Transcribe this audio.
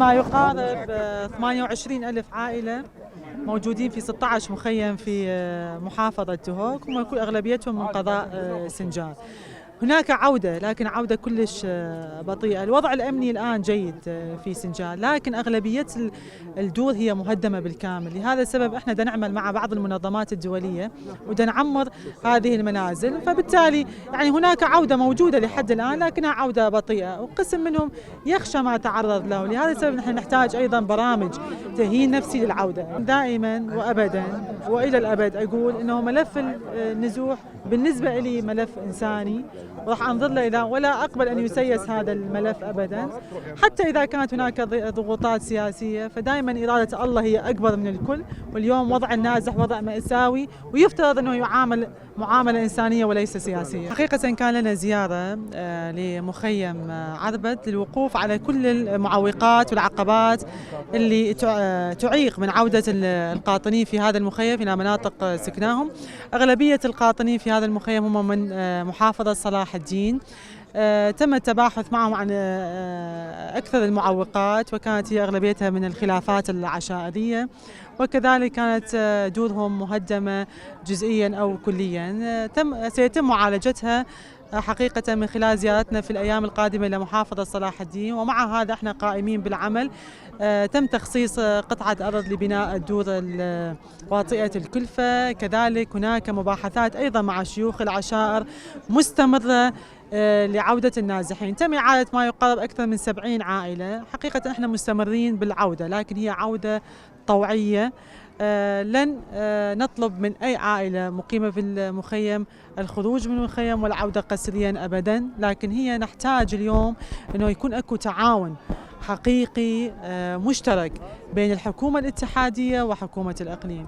ما يقارب 28 ألف عائلة موجودين في 16 مخيم في محافظة دهوك، ويكون أغلبيتهم من قضاء سنجار. هناك عودة، لكن عودة كلش بطيئة. الوضع الأمني الآن جيد في سنجار، لكن أغلبية الدور هي مهدمة بالكامل. لهذا السبب احنا بدنا نعمل مع بعض المنظمات الدولية وبدنا نعمر هذه المنازل، فبالتالي يعني هناك عودة موجودة لحد الآن، لكنها عودة بطيئة، وقسم منهم يخشى ما تعرض له. لهذا السبب نحن نحتاج أيضا برامج تأهيل نفسي للعودة. دائما وأبدا وإلى الأبد أقول أنه ملف النزوح بالنسبة لي ملف إنساني، وراح أنظر له إذا ولا أقبل أن يسيس هذا الملف أبدا، حتى إذا كانت هناك ضغوطات سياسية. فدائما إرادة الله هي أكبر من الكل، واليوم وضع النازح وضع مأساوي، ويفترض أنه يعامل معاملة إنسانية وليس سياسية. حقيقة كان لنا زيارة لمخيم عربد للوقوف على كل المعوقات والعقبات اللي تعيق من عودة القاطنين في هذا المخيم إلى مناطق سكناهم. أغلبية القاطنين في هذا المخيم هم من محافظة صلاح الدين. تم التباحث معهم عن أكثر المعوقات، وكانت هي أغلبيتها من الخلافات العشائرية، وكذلك كانت دورهم مهدمة جزئيا أو كليا. سيتم معالجتها حقيقة من خلال زيارتنا في الأيام القادمة إلى محافظة صلاح الدين. ومع هذا احنا قائمين بالعمل. تم تخصيص قطعة أرض لبناء الدور واطئة الكلفة. كذلك هناك مباحثات أيضا مع شيوخ العشائر مستمرة لعودة النازحين. تم إعادة ما يقارب أكثر من 70 عائلة. حقيقة احنا مستمرين بالعودة، لكن هي عودة طوعية. لن نطلب من أي عائلة مقيمة في المخيم الخروج من المخيم والعودة قسريا أبدا، لكن هي نحتاج اليوم أنه يكون أكو تعاون حقيقي مشترك بين الحكومة الاتحادية وحكومة الإقليم.